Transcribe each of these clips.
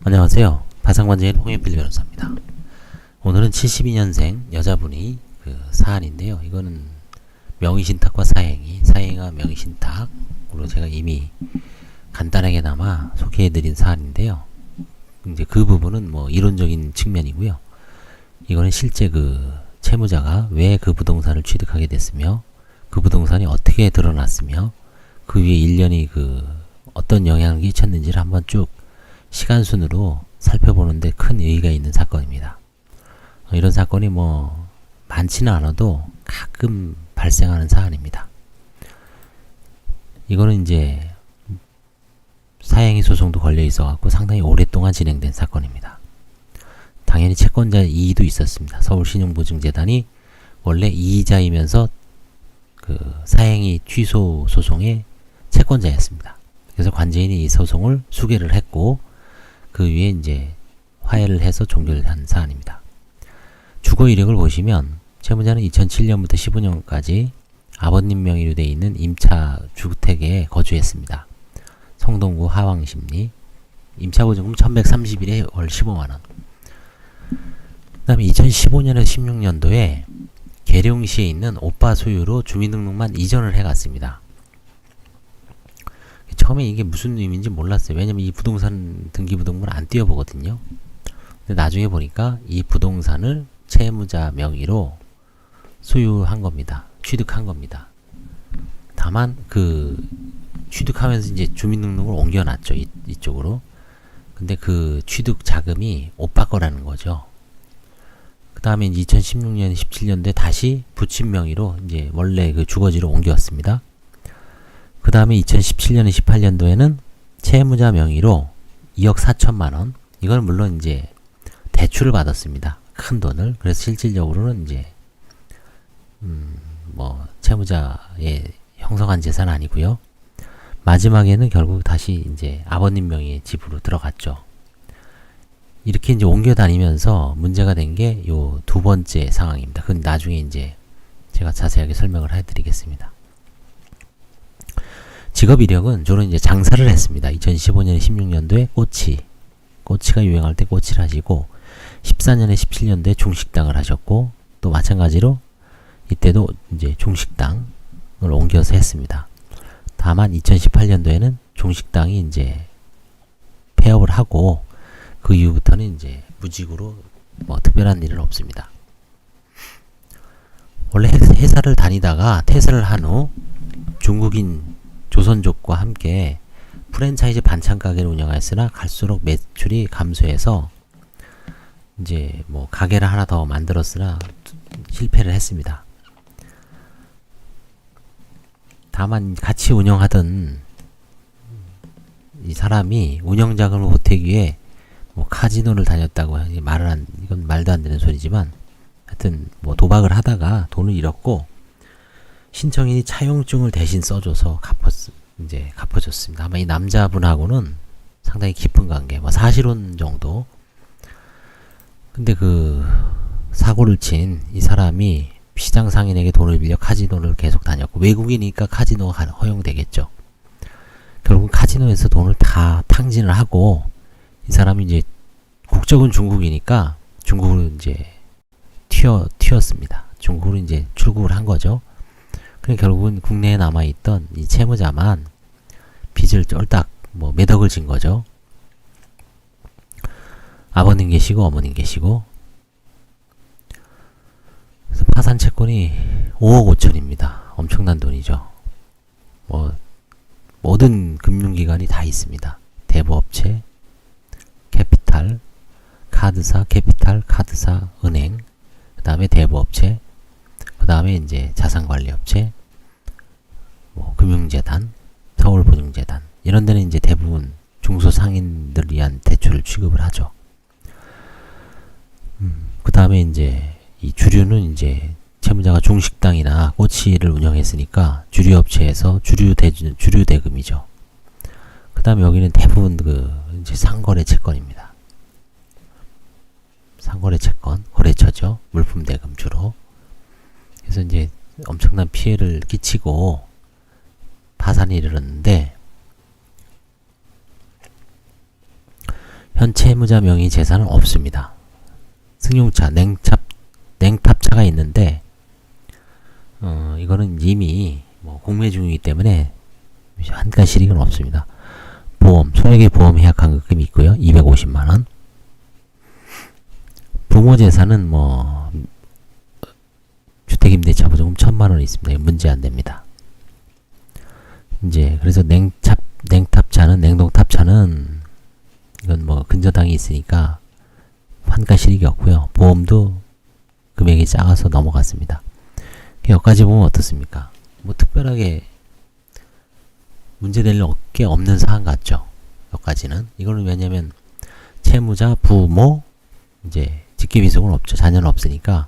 안녕하세요. 바상관제인 홍현필 변호사입니다. 오늘은 72년생 여자분이 그 사안인데요. 이거는 명의신탁과 사행과 명의신탁으로 제가 이미 간단하게나마 소개해드린 사안인데요. 이제 그 부분은 뭐 이론적인 측면이고요. 이거는 실제 그 채무자가 왜 그 부동산을 취득하게 됐으며 그 부동산이 어떻게 드러났으며 그 위에 일련이 그 어떤 영향을 끼쳤는지를 한번 쭉 시간순으로 살펴보는데 큰 의의가 있는 사건입니다. 이런 사건이 뭐 많지는 않아도 가끔 발생하는 사안입니다. 이거는 이제 사행위 소송도 걸려 있어 갖고 상당히 오랫동안 진행된 사건입니다. 당연히 채권자 이의도 있었습니다. 서울신용보증재단이 원래 이의자이면서 그 사행위 취소 소송의 채권자였습니다. 그래서 관제인이 이 소송을 수개를 했고 그 위에 이제 화해를 해서 종결한 사안입니다. 주거 이력을 보시면 채무자는 2007년부터 15년까지 아버님 명의로 되어 있는 임차 주택에 거주했습니다. 성동구 하왕십리. 임차보증금 1130일에 월 15만원. 그 다음에 2015년에서 16년도에 계룡시에 있는 오빠 소유로 주민등록만 이전을 해갔습니다. 처음에 이게 무슨 의미인지 몰랐어요. 왜냐면 이 부동산 등기부등본을 안 띄워보거든요. 근데 나중에 보니까 이 부동산을 채무자 명의로 소유한 겁니다. 취득한 겁니다. 다만 그 취득하면서 이제 주민등록을 옮겨놨죠. 이쪽으로. 근데 그 취득 자금이 오빠 거라는 거죠. 그 다음에 2016년, 17년도에 다시 부친 명의로 이제 원래 그 주거지로 옮겼습니다. 그 다음에 2017년, 18년도에는 채무자 명의로 2억 4천만원. 이건 물론 이제 대출을 받았습니다. 큰 돈을. 그래서 실질적으로는 이제, 뭐, 채무자의 형성한 재산 아니고요. 마지막에는 결국 다시 이제 아버님 명의의 집으로 들어갔죠. 이렇게 이제 옮겨 다니면서 문제가 된 게 요 두 번째 상황입니다. 그건 나중에 이제 제가 자세하게 설명을 해드리겠습니다. 직업 이력은 주로 이제 장사를 했습니다. 2015년, 16년도에 꼬치가 유행할 때 꼬치를 하시고 14년에 17년도에 중식당을 하셨고 또 마찬가지로 이때도 이제 중식당을 옮겨서 했습니다. 다만 2018년도에는 중식당이 이제 폐업을 하고 그 이후부터는 이제 무직으로 뭐 특별한 일은 없습니다. 원래 회사를 다니다가 퇴사를 한 후 중국인 조선족과 함께 프랜차이즈 반찬 가게를 운영하였으나 갈수록 매출이 감소해서 이제 뭐 가게를 하나 더 만들었으나 실패를 했습니다. 다만 같이 운영하던 이 사람이 운영 자금을 보태기 위해 뭐 카지노를 다녔다고 이건 말도 안 되는 소리지만 하여튼 뭐 도박을 하다가 돈을 잃었고 신청인이 차용증을 대신 써줘서 갚아줬습니다. 아마 이 남자분하고는 상당히 깊은 관계, 뭐 사실혼 정도. 근데 그 사고를 친 이 사람이 시장 상인에게 돈을 빌려 카지노를 계속 다녔고 외국이니까 카지노가 허용되겠죠. 결국 카지노에서 돈을 다 탕진을 하고 이 사람이 이제 국적은 중국이니까 중국으로 이제 튀었습니다. 중국으로 이제 출국을 한 거죠. 그러니까 결국은 국내에 남아있던 이 채무자만 빚을 쫄딱 뭐 매덕을 진 거죠. 아버님 계시고 어머님 계시고. 그래서 파산 채권이 5억 5천입니다. 엄청난 돈이죠. 뭐 모든 금융기관이 다 있습니다. 대부업체, 캐피탈, 카드사, 은행, 그 다음에 대부업체, 그 다음에 이제 자산관리업체, 뭐 금융재단, 서울보증재단 이런 데는 이제 대부분 중소상인들을 위한 대출을 취급을 하죠. 그 다음에 이제 이 주류는 이제 채무자가 중식당이나 꼬치를 운영했으니까 주류업체에서 주류대금이죠. 그 다음에 여기는 대부분 그 이제 상거래 채권입니다. 상거래 채권, 거래처죠. 물품대금 주로. 그래서 이제 엄청난 피해를 끼치고 파산이 이르렀는데 현 채무자 명의 재산은 없습니다. 승용차, 냉탑차가 있는데 이거는 이미 공매 중이기 때문에 환가 실익은 없습니다. 보험, 소액의 보험 해약 환급금이 있고요. 250만원. 부모 재산은 주택임대차 보증금 1000만원이 있습니다. 문제 안 됩니다. 이제 그래서 냉동탑차는 이건 근저당이 있으니까 환가 실익이 없고요. 보험도 금액이 작아서 넘어갔습니다. 여기까지 보면 어떻습니까? 특별하게 문제될 게 없는 사안 같죠. 여기까지는. 이거는 왜냐면 채무자, 부모, 이제 직계비속은 없죠. 자녀는 없으니까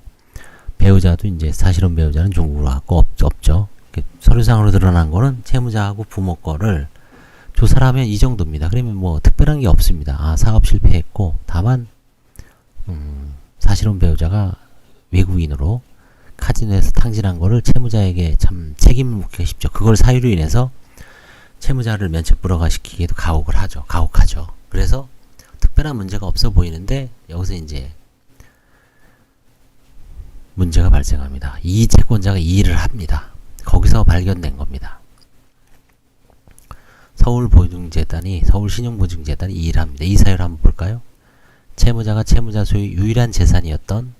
배우자도 이제 사실혼 배우자는 중국으로 갖고 없죠. 서류상으로 드러난 거는 채무자하고 부모 거를 조사를 하면 이 정도입니다. 그러면 특별한 게 없습니다. 사업 실패했고 다만 사실혼 배우자가 외국인으로 카지노에서 탕진한 거를 채무자에게 참 책임을 묻기가 쉽죠. 그걸 사유로 인해서 채무자를 면책 불허가시키기에도 가혹하죠. 그래서 특별한 문제가 없어 보이는데 여기서 이제 문제가 발생합니다. 이 채권자가 이의를 합니다. 거기서 발견된 겁니다. 서울신용보증재단이 이의를 합니다. 이 사유를 한번 볼까요? 채무자가 채무자 소유 유일한 재산이었던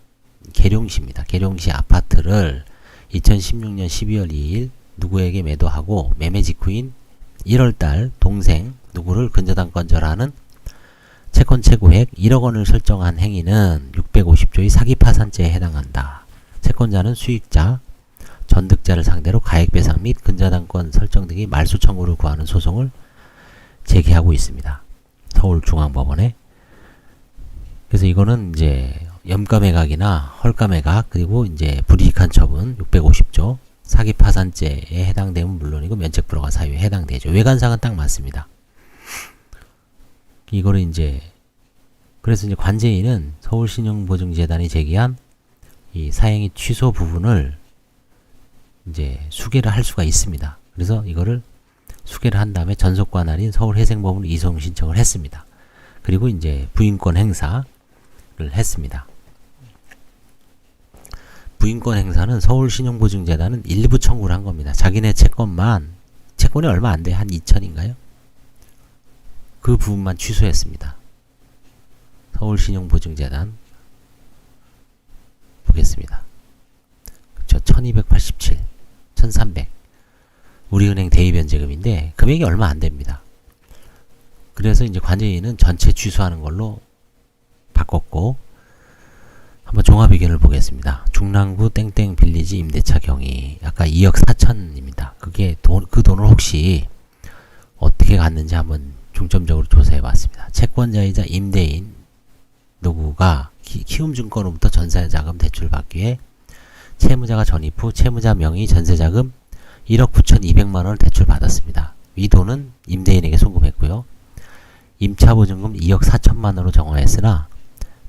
계룡시입니다. 계룡시 아파트를 2016년 12월 2일 누구에게 매도하고 매매 직후인 1월달 동생 누구를 근저당권자라는 채권 최고액 1억 원을 설정한 행위는 650조의 사기 파산죄에 해당한다. 채권자는 수익자, 전득자를 상대로 가액배상 및 근저당권 설정 등의 말소 청구를 구하는 소송을 제기하고 있습니다. 서울중앙법원에. 그래서 이거는 이제 염가매각이나 헐가매각 그리고 이제 불이익한 처분 650조 사기 파산죄에 해당되면 물론이고 면책 불허가 사유에 해당되죠. 외관상은 딱 맞습니다. 이거를 이제 그래서 이제 관제인은 서울신용보증재단이 제기한 이 사행위 취소 부분을 이제 수개를 할 수가 있습니다. 그래서 이거를 수개를 한 다음에 전속관할인 서울회생법원으로 이송 신청을 했습니다. 그리고 이제 부인권 행사를 했습니다. 부인권 행사는 서울신용보증재단은 일부 청구를 한 겁니다. 자기네 채권이 얼마 안 돼요. 한 2천인가요? 그 부분만 취소했습니다. 서울신용보증재단 보겠습니다. 그렇죠. 1287, 1300 우리은행 대위변제금인데 금액이 얼마 안 됩니다. 그래서 이제 관제인은 전체 취소하는 걸로 바꿨고 한번 종합 의견을 보겠습니다. 중랑구 땡땡 빌리지 임대차 경위 아까 2억 4천입니다. 그 돈을 혹시 어떻게 갔는지 한번 중점적으로 조사해 봤습니다. 채권자이자 임대인 누구가 키움증권으로부터 전세자금 대출을 받기 위해 채무자가 전입 후 채무자 명의 전세자금 1억 9,200만원을 대출받았습니다. 이 돈은 임대인에게 송금했고요. 임차보증금 2억 4천만원으로 정화했으나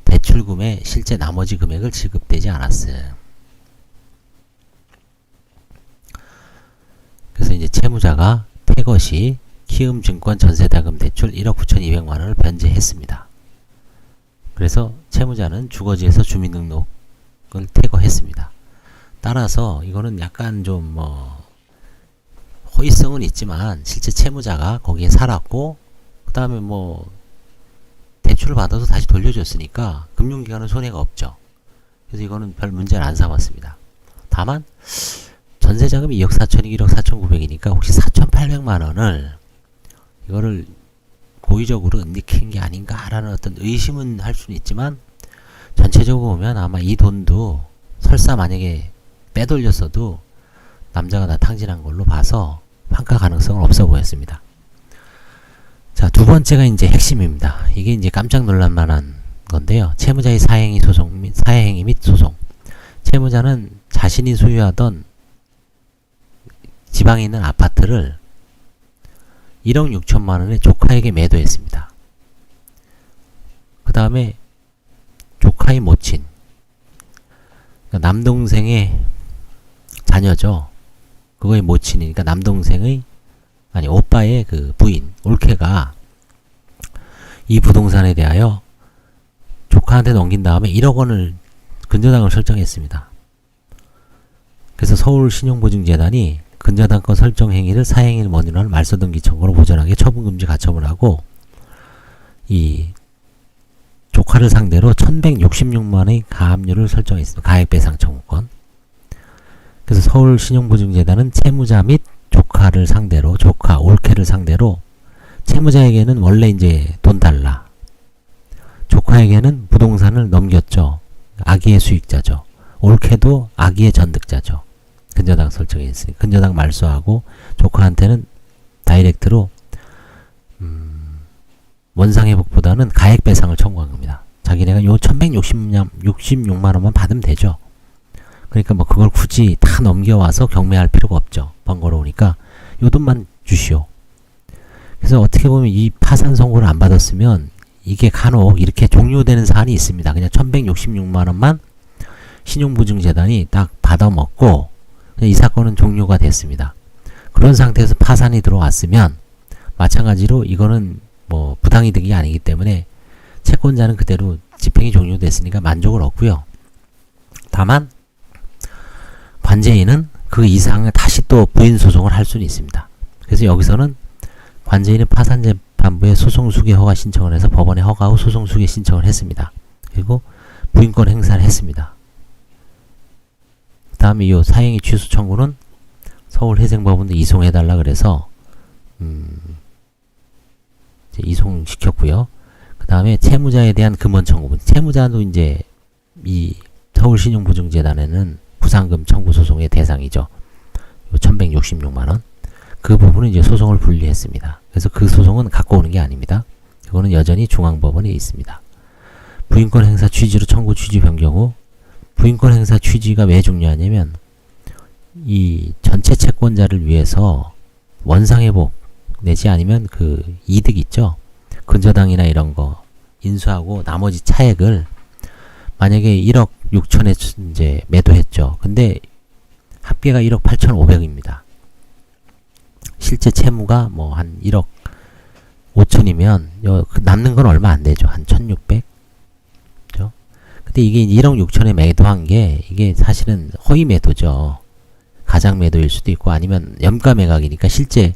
대출금의 실제 나머지 금액을 지급되지 않았음. 그래서 이제 채무자가 퇴거시 키움증권 전세자금 대출 1억 9,200만원을 변제했습니다. 그래서 채무자는 주거지에서 주민등록을 퇴거했습니다. 따라서 이거는 약간 좀 허위성은 있지만 실제 채무자가 거기에 살았고 그 다음에 대출을 받아서 다시 돌려줬으니까 금융기관은 손해가 없죠. 그래서 이거는 별 문제를 안 삼았습니다. 다만 전세자금이 2억 4천이 1억 4,900이니까 혹시 4,800만원을 이거를 고의적으로 은닉한 게 아닌가라는 어떤 의심은 할 수는 있지만 전체적으로 보면 아마 이 돈도 설사 만약에 빼돌렸어도 남자가 다 탕진한 걸로 봐서 환가 가능성은 없어 보였습니다. 자, 두 번째가 이제 핵심입니다. 이게 이제 깜짝 놀랄 만한 건데요. 채무자의 사행위 및 소송. 채무자는 자신이 소유하던 지방에 있는 아파트를 1억 6천만원에 조카에게 매도했습니다. 그 다음에 조카의 모친, 그러니까 남동생의 자녀죠. 그거의 모친이니까 오빠의 그 부인 올케가 이 부동산에 대하여 조카한테 넘긴 다음에 1억 원을 근저당을 설정했습니다. 그래서 서울신용보증재단이 근저당권 설정 행위를 사행위를 원인으로 말소등기 청구로 보전하게 처분금지 가처분을 하고 이 조카를 상대로 1166만원의 가압류를 설정했습니다. 가액배상 청구권. 그래서 서울신용보증재단은 채무자 및 조카를 상대로 올케를 상대로 채무자에게는 원래 이제 돈 달라. 조카에게는 부동산을 넘겼죠. 악의의 수익자죠. 올케도 악의의 전득자죠. 근저당 설정이 있으니 근저당 말소하고 조카한테는 다이렉트로 원상회복보다는 가액배상을 청구한 겁니다. 자기네가 요 1166만원만 받으면 되죠. 그러니까 뭐 그걸 굳이 다 넘겨와서 경매할 필요가 없죠. 번거로우니까 요 돈만 주시오. 그래서 어떻게 보면 이 파산 선고를 안 받았으면 이게 간혹 이렇게 종료되는 사안이 있습니다. 그냥 1166만원만 신용보증재단이 딱 받아먹고 이 사건은 종료가 됐습니다. 그런 상태에서 파산이 들어왔으면 마찬가지로 이거는 뭐 부당이득이 아니기 때문에 채권자는 그대로 집행이 종료됐으니까 만족을 얻고요. 다만 관제인은 그 이상을 다시 또 부인 소송을 할 수는 있습니다. 그래서 여기서는 관제인은 파산재판부에 소송 수개 허가 신청을 해서 법원에 허가 후 소송 수개 신청을 했습니다. 그리고 부인권 행사를 했습니다. 그 다음에 이 사행위 취소 청구는 서울회생법원도 이송해달라 그래서 이제 이송시켰고요. 그 다음에 채무자에 대한 금원 청구. 채무자도 이제 이 서울신용보증재단에는 구상금 청구 소송의 대상이죠. 1166만원. 그 부분은 이제 소송을 분리했습니다. 그래서 그 소송은 갖고 오는 게 아닙니다. 그거는 여전히 중앙법원에 있습니다. 부인권 행사 취지로 청구 취지 변경 후 부인권 행사 취지가 왜 중요하냐면 이 전체 채권자를 위해서 원상회복 내지 아니면 그 이득 있죠. 근저당이나 이런 거 인수하고 나머지 차액을 만약에 1억 6천에 이제 매도했죠. 근데 합계가 1억 8,500입니다. 실제 채무가 뭐 한 1억 5천이면 남는 건 얼마 안 되죠. 한 1,600. 그죠? 근데 이게 1억 6천에 매도한 게 이게 사실은 허위 매도죠. 가장 매도일 수도 있고 아니면 염가 매각이니까 실제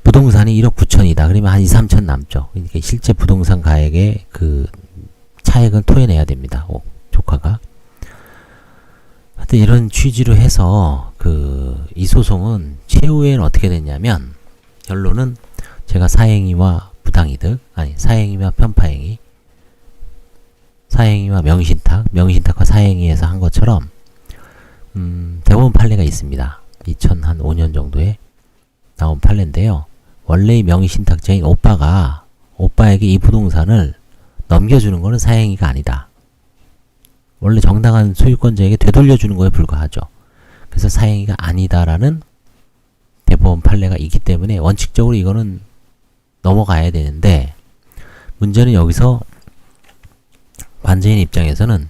부동산이 1억 9천이다. 그러면 한 2, 3천 남죠. 그러니까 실제 부동산 가액의 그 차액은 토해내야 됩니다. 조카가. 하여튼 이런 취지로 해서 이 소송은 최후에는 어떻게 됐냐면 결론은 제가 사행위와 부당이득, 아니 사행위와 편파행위, 사행위와 명의신탁과 사행위에서 한 것처럼 대법원 판례가 있습니다. 2005년 정도에 나온 판례인데요. 원래 이 명의신탁자인 오빠에게 이 부동산을 넘겨주는 것은 사행위가 아니다. 원래 정당한 소유권자에게 되돌려주는 거에 불과하죠. 그래서 사행위가 아니다라는 대법원 판례가 있기 때문에 원칙적으로 이거는 넘어가야 되는데 문제는 여기서 관제인 입장에서는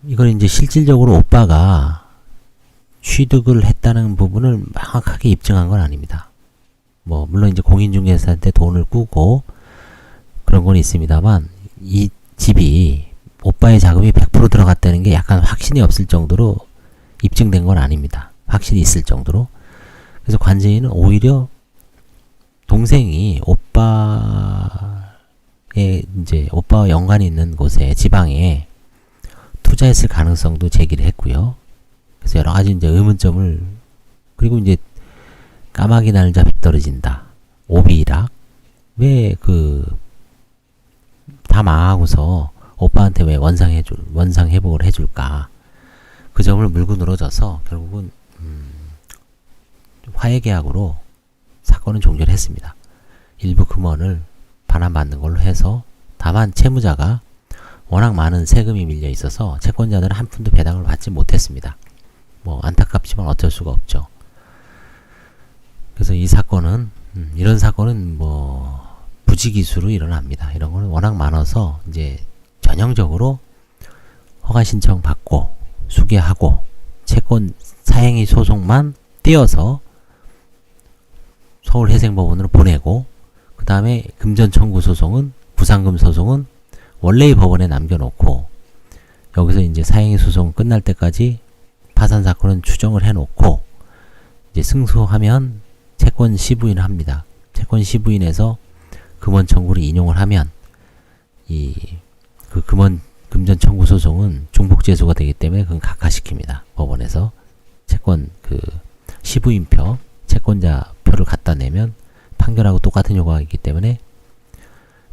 이걸 이제 실질적으로 오빠가 취득을 했다는 부분을 명확하게 입증한 건 아닙니다. 뭐 물론 이제 공인중개사한테 돈을 꾸고 그런 건 있습니다만 이 집이 오빠의 자금이 100% 들어갔다는 게 약간 확신이 없을 정도로 입증된 건 아닙니다. 확신이 있을 정도로. 그래서 관제인은 오히려 동생이 오빠와 연관이 있는 곳에 지방에 투자했을 가능성도 제기를 했고요. 그래서 여러 가지 이제 의문점을 그리고 이제 까마귀 날자 비 떨어진다. 오비락 왜 다 망하고서 오빠한테 왜 원상회복을 해줄까? 그 점을 물고 늘어져서 결국은 화해계약으로 사건은 종결을 했습니다. 일부 금원을 반환받는 걸로 해서 다만 채무자가 워낙 많은 세금이 밀려 있어서 채권자들은 한 푼도 배당을 받지 못했습니다. 뭐 안타깝지만 어쩔 수가 없죠. 그래서 이 사건은 이런 사건은 뭐 부지기수로 일어납니다. 이런 거는 워낙 많아서 이제 전형적으로 허가 신청 받고 수개하고 채권 사행위 소송만 띄어서 서울회생법원으로 보내고 그 다음에 금전 청구 소송은, 구상금 소송은 원래의 법원에 남겨놓고 여기서 이제 사행위 소송 끝날 때까지 파산 사건은 추정을 해놓고 이제 승소하면 채권 시부인을 합니다. 채권 시부인에서 금원 청구를 인용을 하면 그 금전 청구 소송은 중복 제소가 되기 때문에 그건 각하시킵니다. 법원에서 채권 시부인표, 채권자 표를 갖다 내면 판결하고 똑같은 효과가 있기 때문에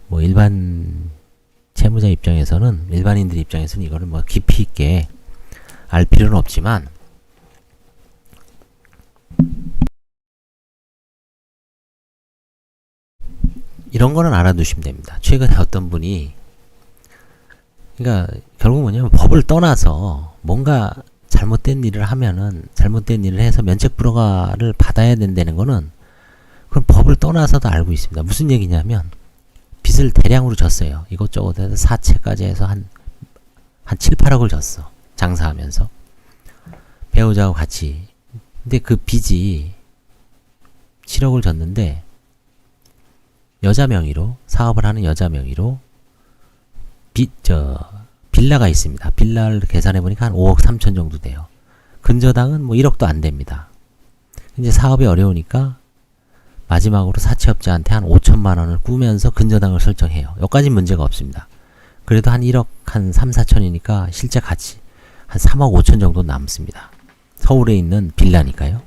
뭐 일반 채무자 입장에서는, 일반인들 입장에서는 이거를 뭐 깊이 있게 알 필요는 없지만 이런 거는 알아두시면 됩니다. 최근에 어떤 분이, 그러니까 결국 뭐냐면 법을 떠나서 뭔가 잘못된 일을 하면은, 잘못된 일을 해서 면책 불허가를 받아야 된다는 거는 그건 법을 떠나서도 알고 있습니다. 무슨 얘기냐면 빚을 대량으로 졌어요. 이것저것 해서 사채까지 해서 한 7, 8억을 졌어. 장사하면서. 배우자하고 같이. 근데 그 빚이 7억을 졌는데 여자 명의로, 사업을 하는 여자 명의로 빌라가 있습니다. 빌라를 계산해보니까 한 5억 3천 정도 돼요. 근저당은 뭐 1억도 안 됩니다. 이제 사업이 어려우니까 마지막으로 사채업자한테 한 5천만 원을 꾸면서 근저당을 설정해요. 여기까지 문제가 없습니다. 그래도 한 1억 한 3, 4천이니까 실제 가치 한 3억 5천 정도 남습니다. 서울에 있는 빌라니까요.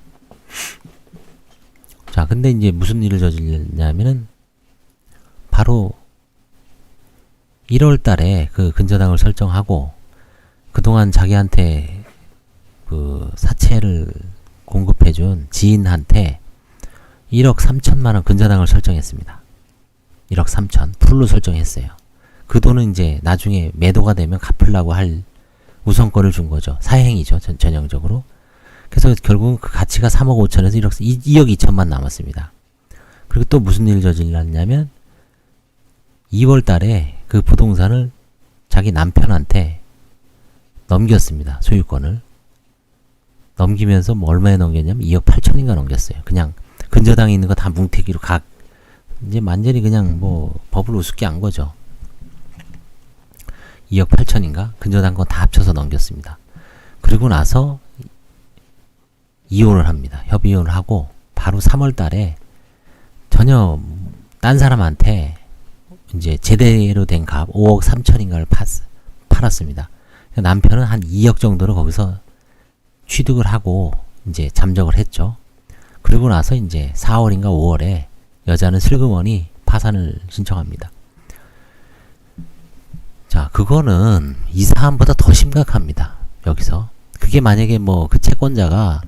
자, 근데 이제 무슨 일을 저질렀냐면은 바로 1월 달에 그 근저당을 설정하고 그동안 자기한테 그 사채를 공급해준 지인한테 1억 3천만 원 근저당을 설정했습니다. 1억 3천 풀로 설정했어요. 그 돈은 이제 나중에 매도가 되면 갚으려고 할 우선권을 준 거죠. 사행이죠. 전형적으로. 그래서 결국은 그 가치가 3억 5천에서 2억 2천만 남았습니다. 그리고 또 무슨 일을 저질렀냐면 2월 달에 그 부동산을 자기 남편한테 넘겼습니다. 소유권을. 넘기면서 뭐 얼마에 넘겼냐면 2억 8천인가 넘겼어요. 그냥 근저당에 있는 거 다 뭉태기로 이제 완전히 그냥 뭐 법을 우습게 한 거죠. 2억 8천인가? 근저당 거 다 합쳐서 넘겼습니다. 그리고 나서 이혼을 합니다. 협의 이혼을 하고 바로 3월 달에 전혀 딴 사람한테 이제 제대로 된 값 5억 3천인가를 팔았습니다. 남편은 한 2억 정도를 거기서 취득을 하고 이제 잠적을 했죠. 그리고 나서 이제 4월인가 5월에 여자는 슬그머니 파산을 신청합니다. 자, 그거는 이 사안보다 더 심각합니다. 여기서. 그게 만약에 뭐 그 채권자가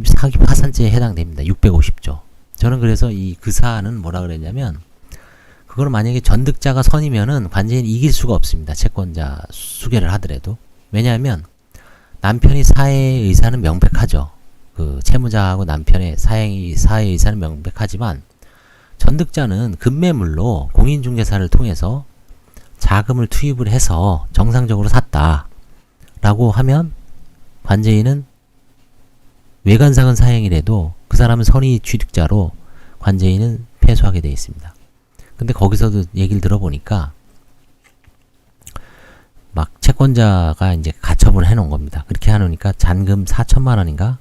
사기 파산죄에 해당됩니다. 650조. 저는 그래서 그 사안은 뭐라 그랬냐면, 그거는 만약에 전득자가 선이면은 관제인이 이길 수가 없습니다. 채권자 수개를 하더라도. 왜냐하면 남편이 사회의 의사는 명백하죠. 그 채무자하고 남편의 사회의 의사는 명백하지만 전득자는 급매물로 공인중개사를 통해서 자금을 투입을 해서 정상적으로 샀다 라고 하면 관제인은 외관상은 사행이라도 그 사람은 선의 취득자로 관제인은 패소하게 되어 있습니다. 근데 거기서도 얘기를 들어보니까 막 채권자가 이제 가처분을 해놓은 겁니다. 그렇게 해놓으니까 잔금 4천만 원인가?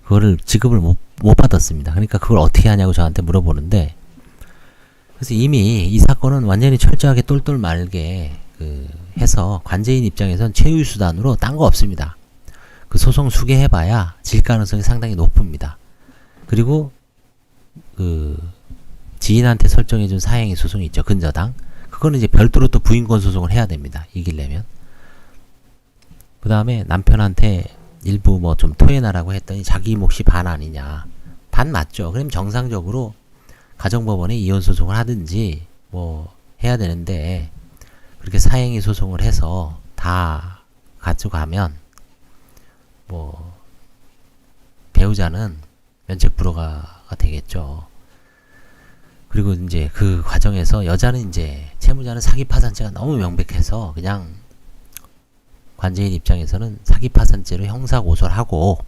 그거를 지급을 못 받았습니다. 그러니까 그걸 어떻게 하냐고 저한테 물어보는데, 그래서 이미 이 사건은 완전히 철저하게 똘똘 말게 해서 관제인 입장에선 최후의 수단으로 딴 거 없습니다. 그 소송 수개해봐야 질 가능성이 상당히 높습니다. 그리고 그 지인한테 설정해준 사행위 소송이 있죠. 근저당. 그거는 이제 별도로 또 부인권 소송을 해야 됩니다. 이기려면. 그 다음에 남편한테 일부 뭐 좀 토해나라고 했더니 자기 몫이 반 아니냐. 반 맞죠. 그럼 정상적으로 가정법원에 이혼 소송을 하든지 뭐 해야 되는데, 그렇게 사행위 소송을 해서 다 가져가면 뭐 배우자는 면책 불허가 되겠죠. 그리고 이제 그 과정에서 여자는 이제 채무자는 사기 파산죄가 너무 명백해서 그냥 관제인 입장에서는 사기 파산죄로 형사 고소를 하고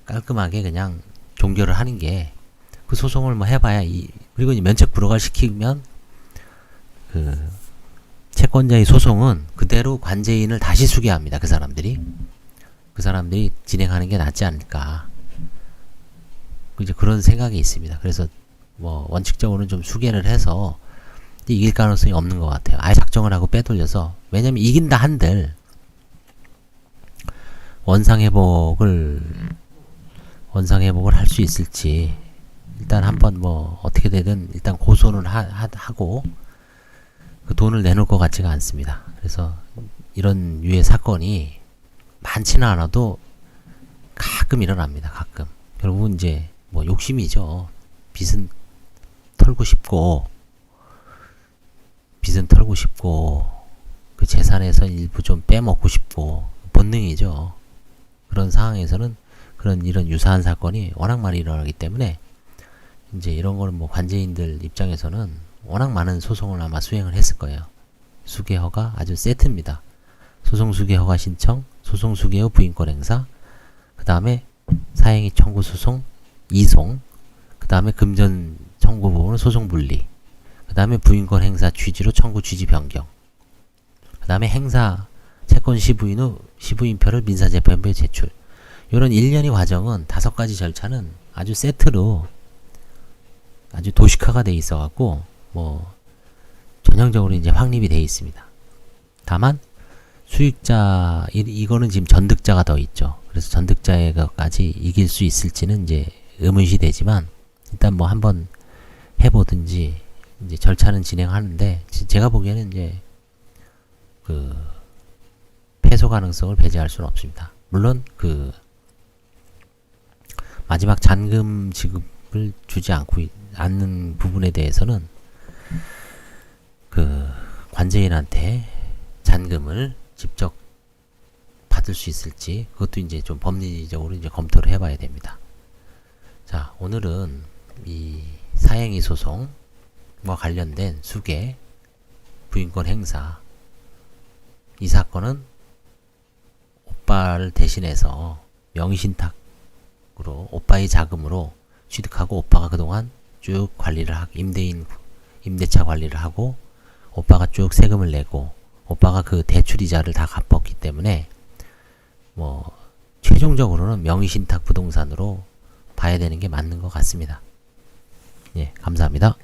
깔끔하게 그냥 종결을 하는 게 그 소송을 뭐 해봐야 그리고 이제 면책 불허가 시키면 그 채권자의 소송은 그대로 관제인을 다시 수개합니다. 그 사람들이 진행하는 게 낫지 않을까. 이제 그런 생각이 있습니다. 그래서 뭐 원칙적으로는 좀 수개를 해서 이길 가능성이 없는 것 같아요. 아예 작정을 하고 빼돌려서. 왜냐면 이긴다 한들 원상회복을 할 수 있을지 일단 한번 뭐 어떻게 되든 일단 고소는 하고 그 돈을 내놓을 것 같지가 않습니다. 그래서 이런 유의 사건이 많지는 않아도 가끔 일어납니다. 가끔. 결국은 이제 뭐 욕심이죠. 빚은 털고 싶고 그 재산에서 일부 좀 빼먹고 싶고 본능이죠. 그런 상황에서는 이런 유사한 사건이 워낙 많이 일어나기 때문에 이제 이런 거는 뭐 관제인들 입장에서는 워낙 많은 소송을 아마 수행을 했을 거예요. 수개허가 아주 세트입니다. 소송 수개허가 신청, 소송 수개허 부인권 행사, 그 다음에 사행위 청구 소송, 이송, 그 다음에 금전 청구 부분은 소송 분리, 그 다음에 부인권 행사 취지로 청구 취지 변경, 그 다음에 행사 채권 시부인 후 시부인표를 민사재판부에 제출. 이런 일련의 과정은 5가지 절차는 아주 세트로 아주 도식화가 돼 있어 갖고 뭐 전형적으로 이제 확립이 돼 있습니다. 다만 수익자 이거는 지금 전득자가 더 있죠. 그래서 전득자에까지 이길 수 있을지는 이제 의문시 되지만 일단 뭐 한번 해보든지 이제 절차는 진행하는데 제가 보기에는 이제 그 패소 가능성을 배제할 수는 없습니다. 물론 그 마지막 잔금 지급을 주지 않는 부분에 대해서는 그 관제인한테 잔금을 직접 받을 수 있을지 그것도 이제 좀 법리적으로 이제 검토를 해봐야 됩니다. 자, 오늘은 이 사행위 소송과 관련된 수개, 부인권 행사 이 사건은 오빠를 대신해서 명의신탁으로 오빠의 자금으로 취득하고 오빠가 그동안 쭉 관리를 하고 임대차 관리를 하고 오빠가 쭉 세금을 내고 오빠가 그 대출이자를 다 갚았기 때문에 뭐 최종적으로는 명의신탁 부동산으로 봐야 되는 게 맞는 것 같습니다. 예, 감사합니다.